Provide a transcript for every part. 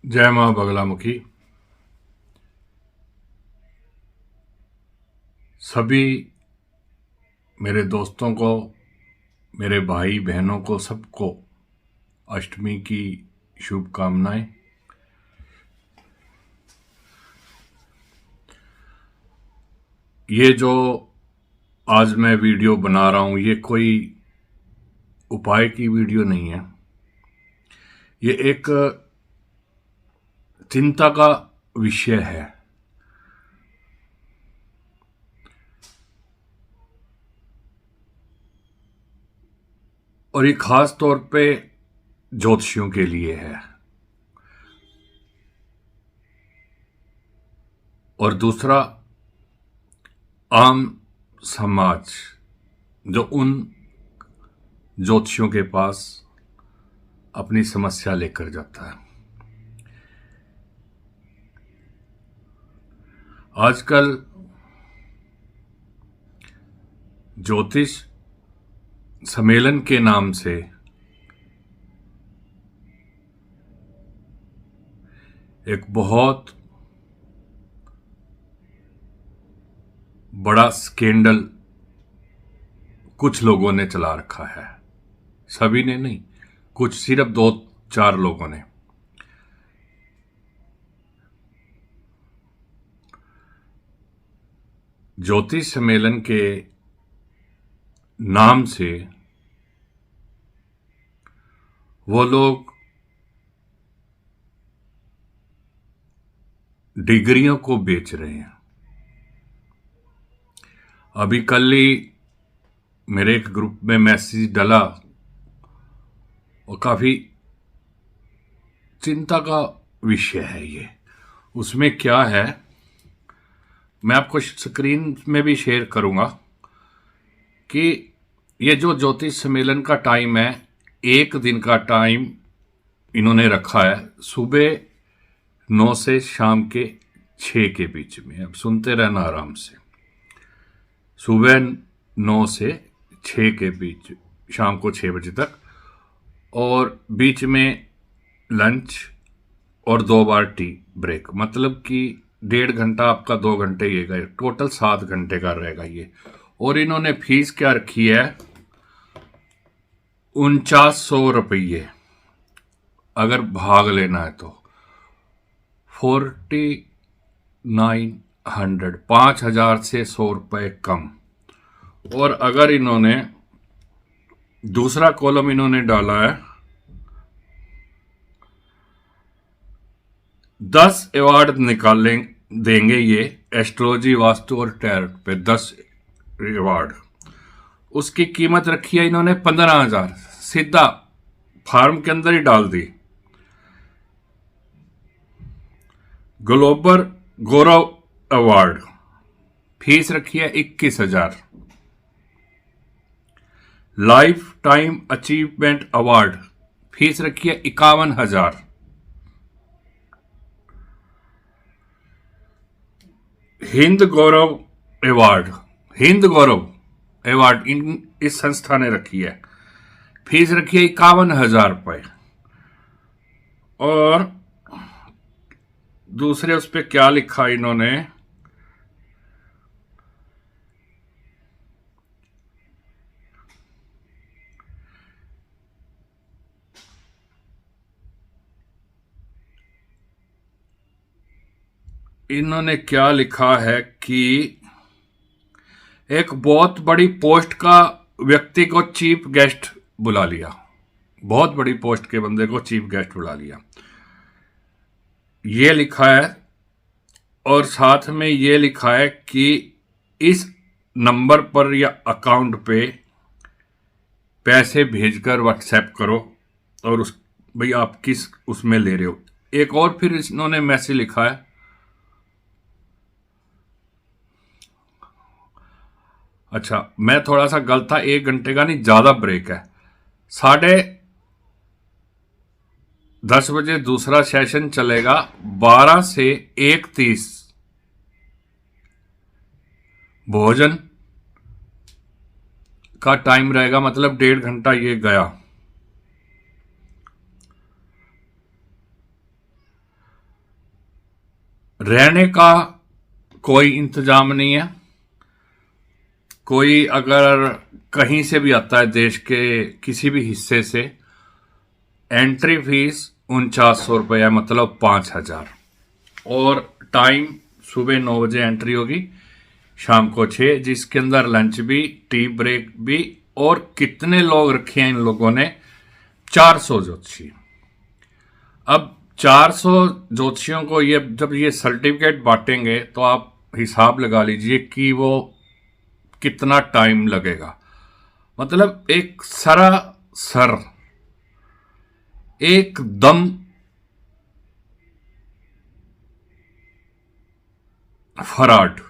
जय माँ बगलामुखी। सभी मेरे दोस्तों को, मेरे भाई बहनों को, सबको अष्टमी की शुभकामनाएं। ये जो आज मैं वीडियो बना रहा हूँ, ये कोई उपाय की वीडियो नहीं है। ये एक चिंता का विषय है। और ये खास तौर पे ज्योतिषियों के लिए है। और दूसरा, आम समाज जो उन ज्योतिषियों के पास अपनी समस्या लेकर जाता है। आजकल ज्योतिष सम्मेलन के नाम से एक बहुत बड़ा स्कैंडल कुछ लोगों ने चला रखा है। सभी ने नहीं, कुछ, सिर्फ 2-4 लोगों ने। ज्योतिष सम्मेलन के नाम से वो लोग डिग्रियों को बेच रहे हैं। अभी कल ही मेरे एक ग्रुप में मैसेज डला और काफी चिंता का विषय है ये। उसमें क्या है, मैं आपको स्क्रीन में भी शेयर करूंगा कि ये जो ज्योतिष सम्मेलन का टाइम है, 1 दिन का टाइम इन्होंने रखा है, सुबह 9 से शाम के 6 के बीच में। अब सुनते रहना आराम से। सुबह 9 से 6 के बीच, शाम को 6 बजे तक, और बीच में लंच और 2 बार टी ब्रेक। मतलब कि 1.5 घंटा आपका, 2 घंटे ये गए, टोटल 7 घंटे का रहेगा ये। और इन्होंने फीस क्या रखी है, 4900 रुपये अगर भाग लेना है तो। 4900, 5000 से 100 रुपये कम। और अगर इन्होंने दूसरा कॉलम इन्होंने डाला है, 10 अवार्ड निकालें देंगे ये एस्ट्रोलॉजी, वास्तु और टैरोट पे 10 अवार्ड। उसकी कीमत रखी है इन्होंने 15,000, सीधा फार्म के अंदर ही डाल दी। ग्लोबल गौरव अवार्ड फीस रखी है 21,000। Life time achievement award fees रखी है 51,000। हिंद गौरव अवार्ड, हिंद गौरव अवार्ड इस संस्था ने रखी है, फीस रखी है 51,000 रुपये। और दूसरे उस पर क्या लिखा इन्होंने, इन्होंने क्या लिखा है कि एक बहुत बड़ी पोस्ट का व्यक्ति को चीफ गेस्ट बुला लिया। बहुत बड़ी पोस्ट के बंदे को चीफ गेस्ट बुला लिया, ये लिखा है। और साथ में ये लिखा है कि इस नंबर पर या अकाउंट पे पैसे भेजकर व्हाट्सएप करो। और उस भाई आप किस उसमें ले रहे हो। एक और फिर इन्होंने मैसेज लिखा है, अच्छा मैं थोड़ा सा गलत था, 1 घंटे का नहीं, ज्यादा ब्रेक है। 10:30 बजे दूसरा सेशन चलेगा, 12 से 1:30 भोजन का टाइम रहेगा। मतलब 1.5 घंटा ये गया। रहने का कोई इंतजाम नहीं है। कोई अगर कहीं से भी आता है देश के किसी भी हिस्से से, एंट्री फीस 4900 रुपया, मतलब 5000। और टाइम सुबह 9 बजे एंट्री होगी, शाम को 6, जिसके अंदर लंच भी, टी ब्रेक भी। और कितने लोग रखे हैं इन लोगों ने? 400 ज्योतिषी। अब 400 ज्योतिषियों को ये जब ये सर्टिफिकेट बांटेंगे तो आप हिसाब लगा लीजिए कि वो कितना टाइम लगेगा। मतलब एक सरासर एकदम फराड।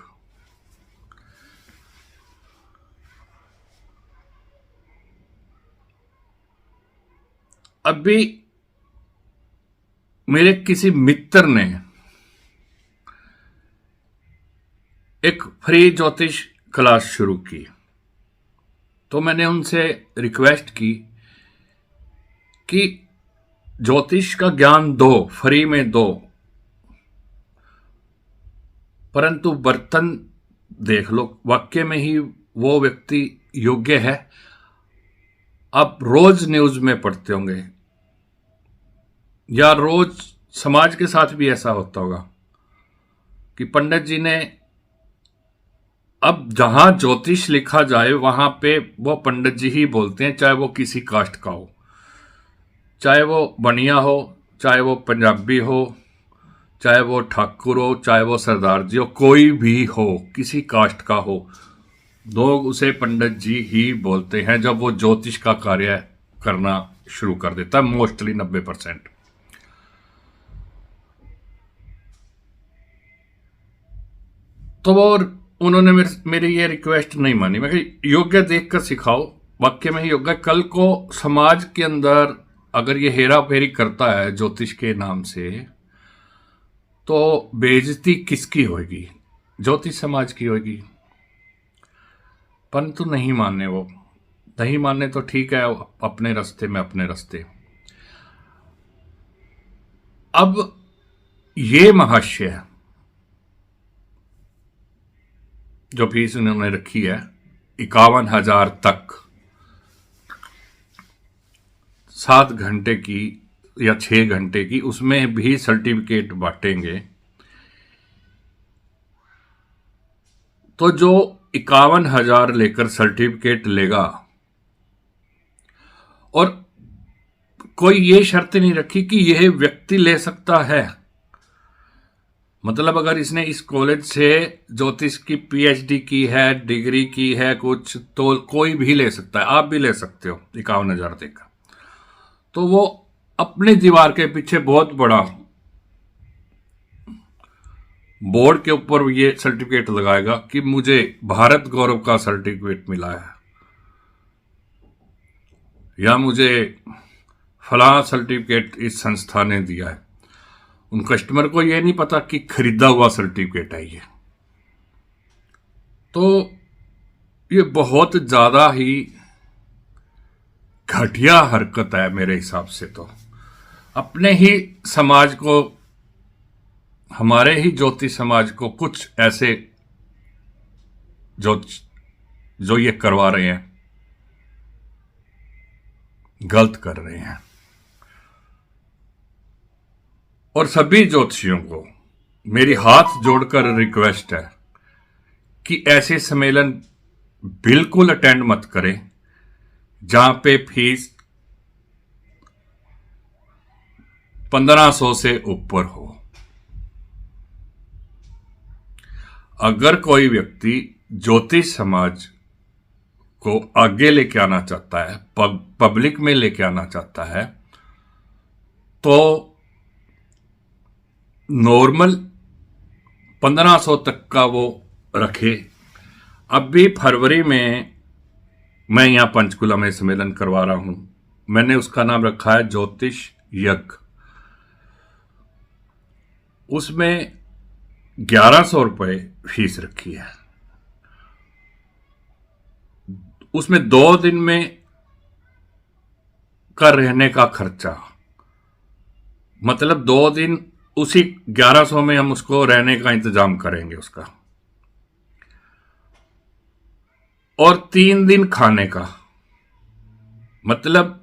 अभी मेरे किसी मित्र ने एक फ्री ज्योतिष क्लास शुरू की, तो मैंने उनसे रिक्वेस्ट की कि ज्योतिष का ज्ञान दो, फ्री में दो, परंतु बर्तन देख लो, वाक्य में ही वो व्यक्ति योग्य है। आप रोज न्यूज में पढ़ते होंगे या रोज समाज के साथ भी ऐसा होता होगा कि पंडित जी ने, अब जहां ज्योतिष लिखा जाए वहां पे वो पंडित जी ही बोलते हैं, चाहे वो किसी कास्ट का हो, चाहे वो बनिया हो, चाहे वो पंजाबी हो, चाहे वो ठाकुर हो, चाहे वो सरदार जी हो, कोई भी हो, किसी कास्ट का हो, लोग उसे पंडित जी ही बोलते हैं जब वो ज्योतिष का कार्य करना शुरू कर देता है, मोस्टली 90%। तो वो उन्होंने मेरी ये रिक्वेस्ट नहीं मानी। मैं कही योग्य देखकर सिखाओ, वाक्य में ही योग्य। कल को समाज के अंदर अगर ये हेरा फेरी करता है ज्योतिष के नाम से, तो बेइज्जती किसकी होगी? ज्योतिष समाज की होगी। परंतु नहीं माने, वो नहीं माने तो ठीक है, अपने रास्ते में अपने रास्ते। अब ये महाशय जो फीस उन्होंने रखी है 51,000 तक, 7 घंटे की या 6 घंटे की, उसमें भी सर्टिफिकेट बांटेंगे, तो जो 51,000 लेकर सर्टिफिकेट लेगा, और कोई ये शर्त नहीं रखी कि यह व्यक्ति ले सकता है। मतलब अगर इसने इस कॉलेज से ज्योतिष की पीएचडी की है, डिग्री की है कुछ, तो कोई भी ले सकता है, आप भी ले सकते हो 51,000 देकर। तो वो अपनी दीवार के पीछे बहुत बड़ा बोर्ड के ऊपर ये सर्टिफिकेट लगाएगा कि मुझे भारत गौरव का सर्टिफिकेट मिला है, या मुझे फलां सर्टिफिकेट इस संस्था ने दिया है। उन कस्टमर को यह नहीं पता कि खरीदा हुआ सर्टिफिकेट है ये। तो ये बहुत ज्यादा ही घटिया हरकत है मेरे हिसाब से। तो अपने ही समाज को, हमारे ही ज्योतिष समाज को कुछ ऐसे जो ये करवा रहे हैं, गलत कर रहे हैं। और सभी ज्योतिषियों को मेरी हाथ जोड़कर रिक्वेस्ट है कि ऐसे सम्मेलन बिल्कुल अटेंड मत करें जहां पे फीस 1500 से ऊपर हो। अगर कोई व्यक्ति ज्योतिष समाज को आगे लेके आना चाहता है, पब्लिक में लेके आना चाहता है, तो नॉर्मल 1500 तक का वो रखे। अब भी फरवरी में मैं यहां पंचकुला में सम्मेलन करवा रहा हूं, मैंने उसका नाम रखा है ज्योतिष यज्ञ। उसमें 1100 रुपये फीस रखी है। उसमें 2 दिन में का रहने का खर्चा, मतलब 2 दिन उसी 1100 में हम उसको रहने का इंतजाम करेंगे उसका, और 3 दिन खाने का। मतलब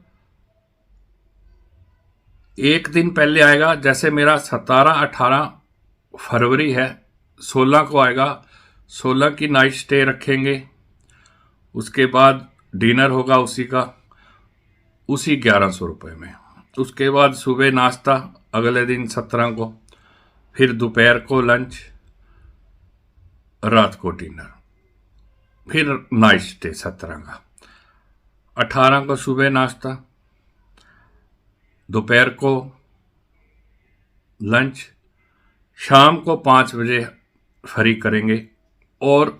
एक दिन पहले आएगा, जैसे मेरा 17-18 फरवरी है, 16 को आएगा, 16 की नाइट स्टे रखेंगे, उसके बाद डिनर होगा उसी का, उसी 1100 रुपये में। उसके बाद सुबह नाश्ता अगले दिन 17 को, फिर दोपहर को लंच, रात को डिनर, फिर नाइट स्टे 17 का। 18 को सुबह नाश्ता, दोपहर को लंच, शाम को 5 बजे फ्री करेंगे, और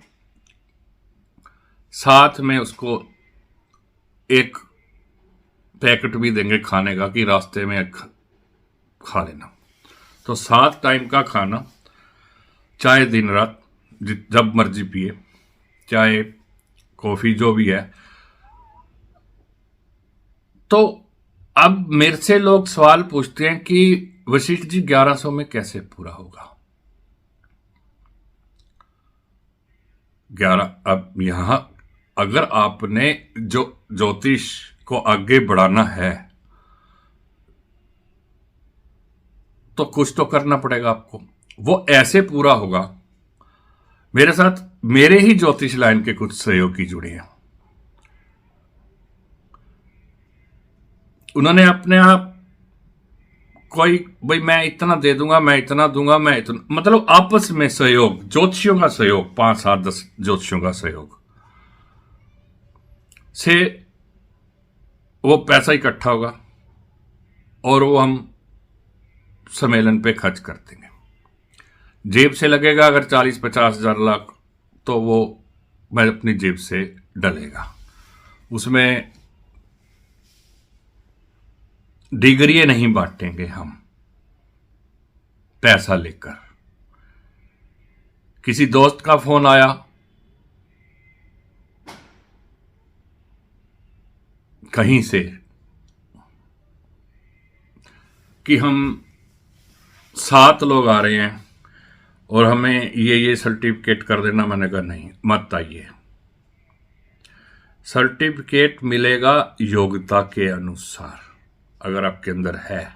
साथ में उसको एक पैकेट भी देंगे खाने का कि रास्ते में खा लेना। तो 7 टाइम का खाना, चाहे दिन रात जब मर्जी पिए, चाहे कॉफ़ी जो भी है। तो अब मेरे से लोग सवाल पूछते हैं कि वशिष्ठ जी 1100 में कैसे पूरा होगा। 11 अब यहां अगर आपने जो ज्योतिष को आगे बढ़ाना है तो कुछ तो करना पड़ेगा आपको। वो ऐसे पूरा होगा, मेरे साथ मेरे ही ज्योतिष लाइन के कुछ सहयोगी जुड़े हैं, उन्होंने अपने आप कोई भाई मैं इतना दे दूंगा, मैं इतना दूंगा, मैं इतना, मतलब आपस में सहयोग, ज्योतिषियों का सहयोग, 5-7-10 ज्योतिषियों का सहयोग से वो पैसा इकट्ठा होगा और वो हम सम्मेलन पे खर्च कर देंगे। जेब से लगेगा अगर 40-50 हजार लाख, तो वो मैं अपनी जेब से डलेगा। उसमें डिग्रियां नहीं बांटेंगे हम पैसा लेकर। किसी दोस्त का फोन आया कहीं से कि हम 7 लोग आ रहे हैं और हमें ये सर्टिफिकेट कर देना, मैंने कहा नहीं, मत आइए। सर्टिफिकेट मिलेगा योग्यता के अनुसार, अगर आपके अंदर है।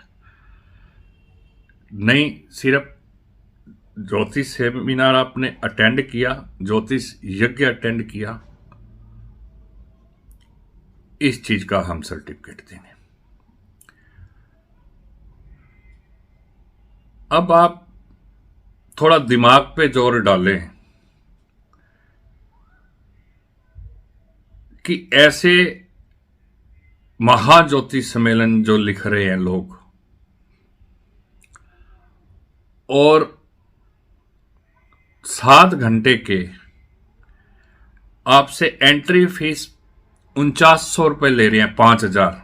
नहीं सिर्फ ज्योतिष सेमिनार आपने अटेंड किया, ज्योतिष यज्ञ अटेंड किया, इस चीज का हम सर्टिफिकेट देंगे। अब आप थोड़ा दिमाग पे जोर डालें कि ऐसे महाज्योतिष सम्मेलन जो लिख रहे हैं लोग, और 7 घंटे के आपसे एंट्री फीस 4900 रुपये ले रहे हैं, 5000,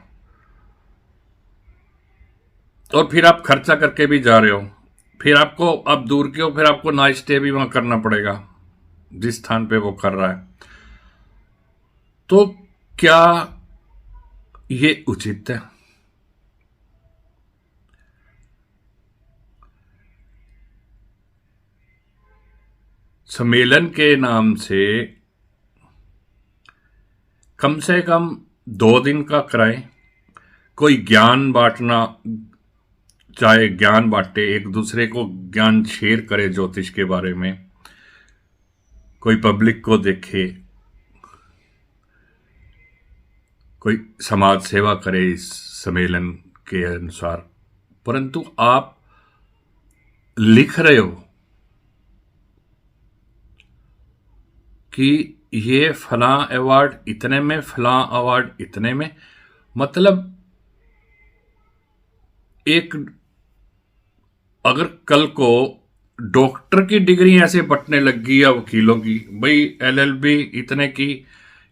और फिर आप खर्चा करके भी जा रहे हो, फिर आपको, आप दूर के हो, फिर आपको नाइट स्टे भी वहां करना पड़ेगा जिस स्थान पे वो कर रहा है। तो क्या ये उचित है? सम्मेलन के नाम से कम 2 दिन का कराएं। कोई ज्ञान बांटना, चाहे ज्ञान बांटे, एक दूसरे को ज्ञान शेयर करे ज्योतिष के बारे में, कोई पब्लिक को देखे, कोई समाज सेवा करे इस सम्मेलन के अनुसार। परंतु आप लिख रहे हो कि ये फलां अवार्ड इतने में, फलां अवार्ड इतने में, मतलब एक, अगर कल को डॉक्टर की डिग्री ऐसे बंटने लग गई या वकीलों की, भाई LLB इतने की,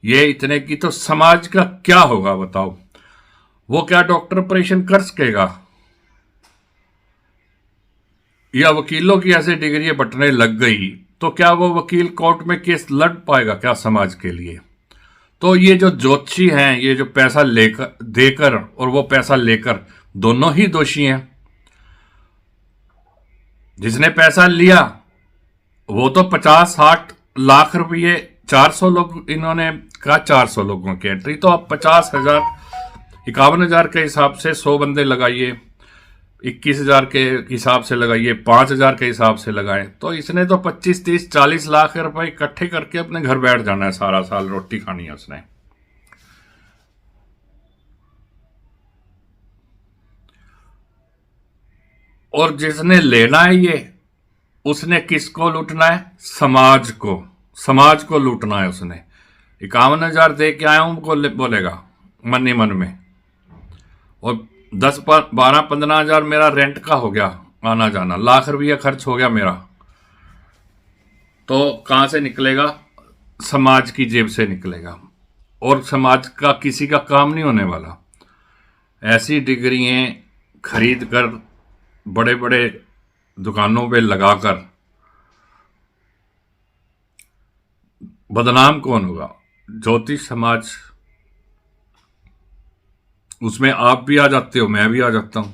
ये इतने की, तो समाज का क्या होगा बताओ? वो क्या डॉक्टर ऑपरेशन कर सकेगा? या वकीलों की ऐसे डिग्री बंटने लग गई तो क्या वो वकील कोर्ट में केस लड़ पाएगा क्या समाज के लिए? तो ये जो ज्योतिषी हैं, ये जो पैसा लेकर, देकर और वो पैसा लेकर, दोनों ही दोषी हैं। जिसने पैसा लिया वो तो 50-60 लाख रुपये, 400 लोग इन्होंने कहा, 400 लोगों की एंट्री, तो आप 50,000, 51,000 के हिसाब से 100 बंदे लगाइए, 21,000 के हिसाब से लगाइए, 5,000 के हिसाब से लगाएं, तो इसने तो 25, 30, 40 लाख रुपए इकट्ठे करके अपने घर बैठ जाना है, सारा साल रोटी खानी है उसने। और जिसने लेना है ये, उसने किसको लूटना है? समाज को। समाज को लूटना है उसने। 51,000 दे के आया हूं बोलेगा मन ही मन में, और 10, 12, 15,000 मेरा रेंट का हो गया, आना जाना, लाख रुपया खर्च हो गया मेरा, तो कहां से निकलेगा? समाज की जेब से निकलेगा। और समाज का किसी का काम नहीं होने वाला। ऐसी डिग्रियां खरीद कर बड़े बड़े दुकानों पे लगाकर बदनाम कौन होगा? ज्योतिष समाज। उसमें आप भी आ जाते हो, मैं भी आ जाता हूं,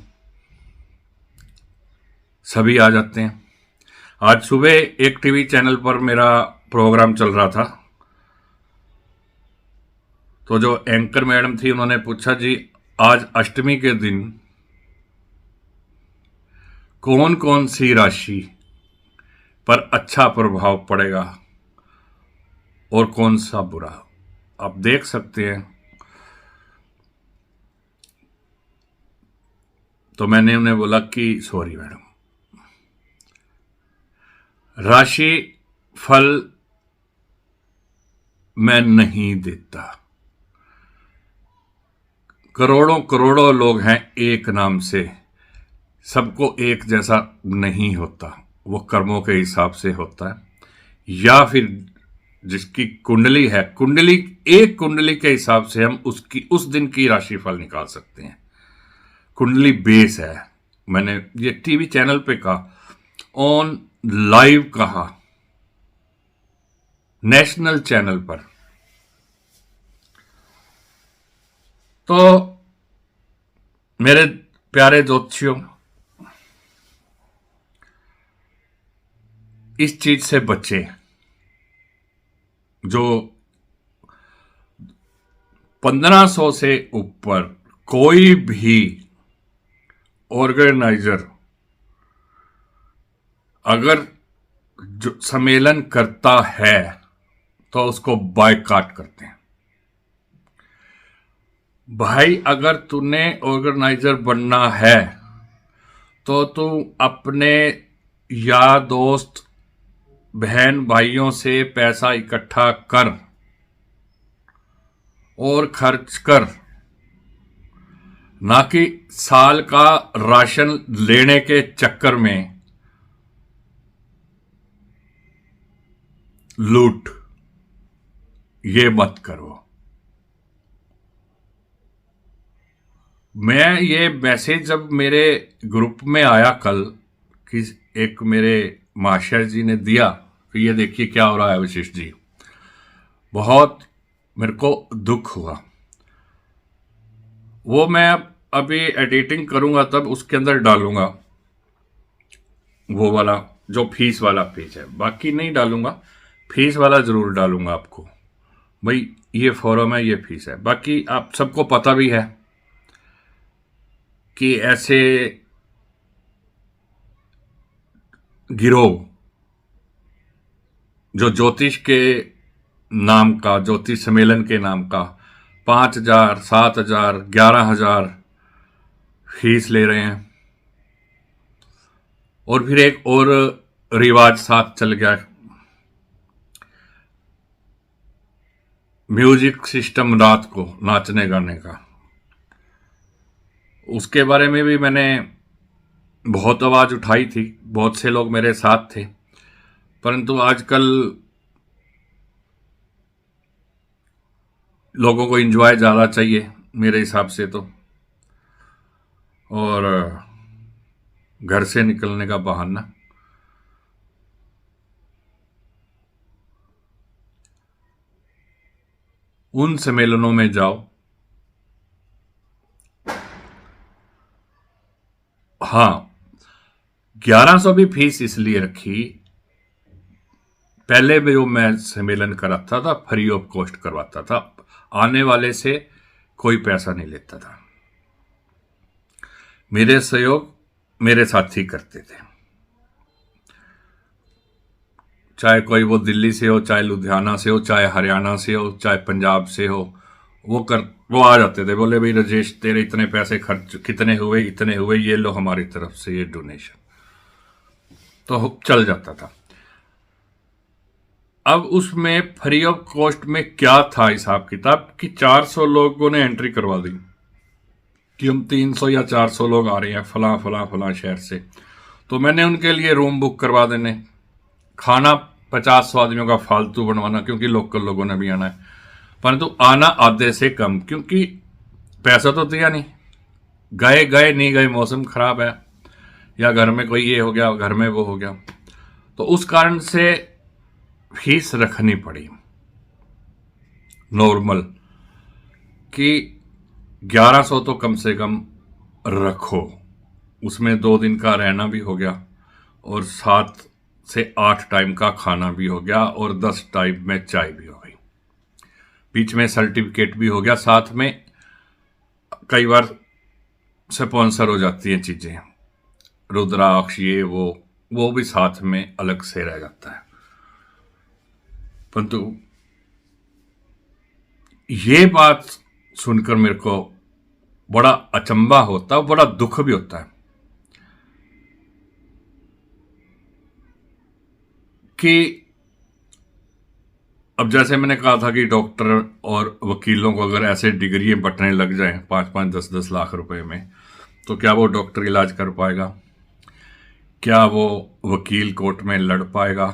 सभी आ जाते हैं। आज सुबह एक टीवी चैनल पर मेरा प्रोग्राम चल रहा था, तो जो एंकर मैडम थी उन्होंने पूछा, जी आज अष्टमी के दिन कौन कौन सी राशि पर अच्छा प्रभाव पड़ेगा और कौन सा बुरा? आप देख सकते हैं। तो मैंने उन्हें बोला कि सॉरी मैडम, राशि फल मैं नहीं देता। करोड़ों करोड़ों लोग हैं एक नाम से, सबको एक जैसा नहीं होता, वो कर्मों के हिसाब से होता है, या फिर जिसकी कुंडली है, कुंडली, एक कुंडली के हिसाब से हम उसकी उस दिन की राशिफल निकाल सकते हैं। कुंडली बेस है। मैंने ये टीवी चैनल पे कहा, ऑन लाइव कहा, नेशनल चैनल पर। तो मेरे प्यारे ज्योतिषियों, इस चीज से बचे। जो 1500 से ऊपर कोई भी ऑर्गेनाइजर अगर जो सम्मेलन करता है तो उसको बायकॉट करते हैं। भाई, अगर तूने ऑर्गेनाइजर बनना है तो तू अपने यार दोस्त बहन भाइयों से पैसा इकट्ठा कर और खर्च कर, ना कि साल का राशन लेने के चक्कर में लूट। ये मत करो। मैं ये मैसेज जब मेरे ग्रुप में आया कल, कि एक मेरे महाशय जी ने दिया कि ये देखिए क्या हो रहा है वशिष्ठ जी, बहुत मेरे को दुख हुआ। वो मैं अभी एडिटिंग करूंगा तब उसके अंदर डालूंगा, वो वाला जो फीस वाला पेज है, बाकी नहीं डालूंगा, फीस वाला जरूर डालूंगा आपको। भाई ये फॉरम है, ये फीस है। बाकी आप सबको पता भी है कि ऐसे गिरोह जो ज्योतिष के नाम का, ज्योतिष सम्मेलन के नाम का 5,000, 7,000, 11,000 फीस ले रहे हैं, और फिर एक और रिवाज साथ चल गया, म्यूजिक सिस्टम रात को नाचने गाने का। उसके बारे में भी मैंने बहुत आवाज उठाई थी, बहुत से लोग मेरे साथ थे, परंतु आजकल लोगों को एंजॉय ज़्यादा चाहिए मेरे हिसाब से तो, और घर से निकलने का बहाना। उन सम्मेलनों में जाओ। हाँ, 1100 भी फीस इसलिए रखी, पहले भी जो मैं सम्मेलन कराता था फ्री ऑफ कॉस्ट करवाता था, आने वाले से कोई पैसा नहीं लेता था, मेरे सहयोग मेरे साथी करते थे, चाहे कोई वो दिल्ली से हो, चाहे लुधियाना से हो, चाहे हरियाणा से हो, चाहे पंजाब से हो, वो आ जाते थे, बोले भाई राजेश तेरे इतने पैसे खर्च कितने हुए, इतने हुए, ये लो हमारी तरफ से ये डोनेशन, तो चल जाता था। अब उसमें फ्री ऑफ कॉस्ट में क्या था हिसाब किताब कि 400 लोगों ने एंट्री करवा दी कि हम 300 या 400 लोग आ रहे हैं फला फला फला शहर से, तो मैंने उनके लिए रूम बुक करवा देने, खाना 50-100 आदमियों का फालतू बनवाना क्योंकि लोकल लोगों ने भी आना है, परंतु आना आधे से कम, क्योंकि पैसा तो दिया नहीं, गए नहीं गए, मौसम खराब है या घर में कोई ये हो गया, घर में वो हो गया, तो उस कारण से फीस रखनी पड़ी नॉर्मल कि 1100 तो कम से कम रखो, उसमें 2 दिन का रहना भी हो गया और 7 से 8 टाइम का खाना भी हो गया और 10 टाइम में चाय भी हो गई, बीच में सर्टिफिकेट भी हो गया, साथ में कई बार स्पॉन्सर हो जाती हैं चीजें, रुद्राक्ष ये वो भी साथ में अलग से रह जाता है, परंतु ये बात सुनकर मेरे को बड़ा अचंभा होता है, बड़ा दुख भी होता है कि अब जैसे मैंने कहा था कि डॉक्टर और वकीलों को अगर ऐसे डिग्री बंटने लग जाएं 5-5, 10-10 लाख रुपए में, तो क्या वो डॉक्टर इलाज कर पाएगा, क्या वो वकील कोर्ट में लड़ पाएगा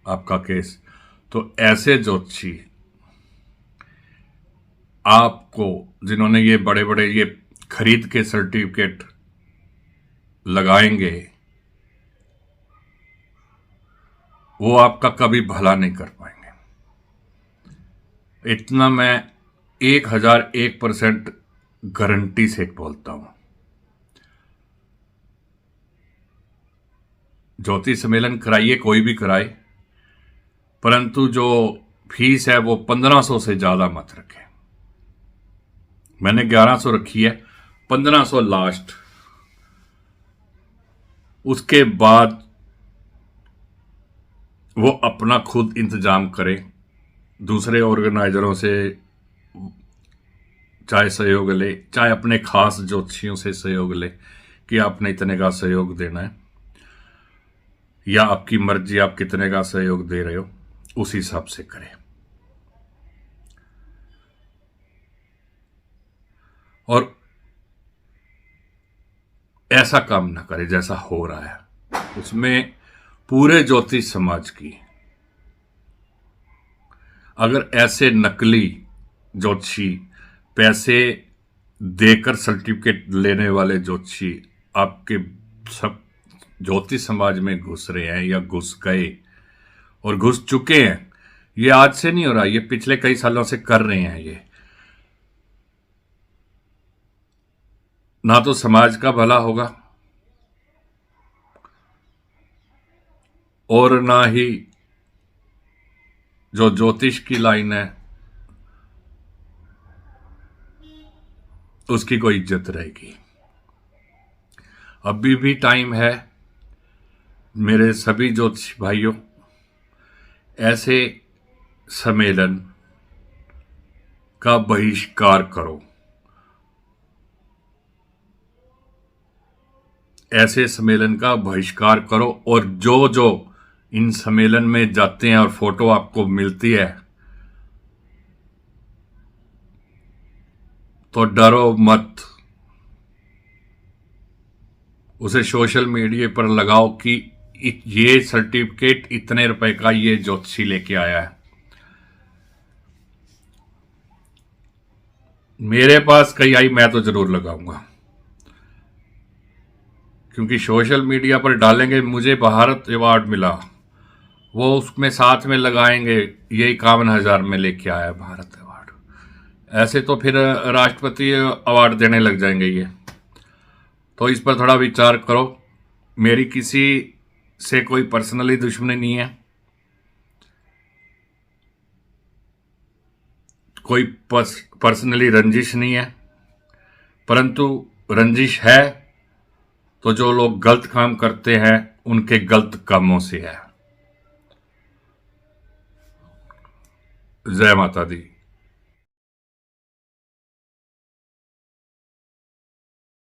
आपका केस, तो ऐसे ज्योतिषी आपको जिन्होंने ये बड़े बड़े ये खरीद के सर्टिफिकेट लगाएंगे, वो आपका कभी भला नहीं कर पाएंगे, इतना मैं 1001% गारंटी से बोलता हूं। ज्योतिष सम्मेलन कराइए, कोई भी कराए, परंतु जो फीस है वो 1500 से ज्यादा मत रखें, मैंने 1100 रखी है, 1500 लास्ट, उसके बाद वो अपना खुद इंतजाम करे, दूसरे ऑर्गेनाइजरों से चाहे सहयोग ले, चाहे अपने खास ज्योतिषियों से सहयोग ले कि आपने इतने का सहयोग देना है, या आपकी मर्जी आप कितने का सहयोग दे रहे हो, उस हिसाब से करें। और ऐसा काम ना करे जैसा हो रहा है, उसमें पूरे ज्योतिष समाज की, अगर ऐसे नकली ज्योतिषी, पैसे देकर सर्टिफिकेट लेने वाले ज्योतिषी आपके सब ज्योतिष समाज में घुस रहे हैं या घुस गए और घुस चुके हैं, ये आज से नहीं हो रहा, ये पिछले कई सालों से कर रहे हैं, ये ना तो समाज का भला होगा और ना ही जो ज्योतिष की लाइन है उसकी कोई इज्जत रहेगी। अभी भी टाइम है मेरे सभी ज्योतिष भाइयों, ऐसे सम्मेलन का बहिष्कार करो, ऐसे सम्मेलन का बहिष्कार करो, और जो जो इन सम्मेलन में जाते हैं और फोटो आपको मिलती है तो डरो मत, उसे सोशल मीडिया पर लगाओ कि ये सर्टिफिकेट इतने रुपए का ये ज्योतिषी लेके आया है। मेरे पास कहीं आई मैं तो जरूर लगाऊंगा, क्योंकि सोशल मीडिया पर डालेंगे मुझे भारत अवार्ड मिला, वो उसमें साथ में लगाएंगे ये 51,000 में लेके आया भारत अवार्ड, ऐसे तो फिर राष्ट्रपति अवार्ड देने लग जाएंगे ये। तो इस पर थोड़ा विचार करो मेरी किसी से कोई पर्सनली दुश्मनी नहीं है, कोई पर्सनली रंजिश नहीं है, परंतु रंजिश है तो जो लोग गलत काम करते हैं उनके गलत कामों से है। जय माता दी।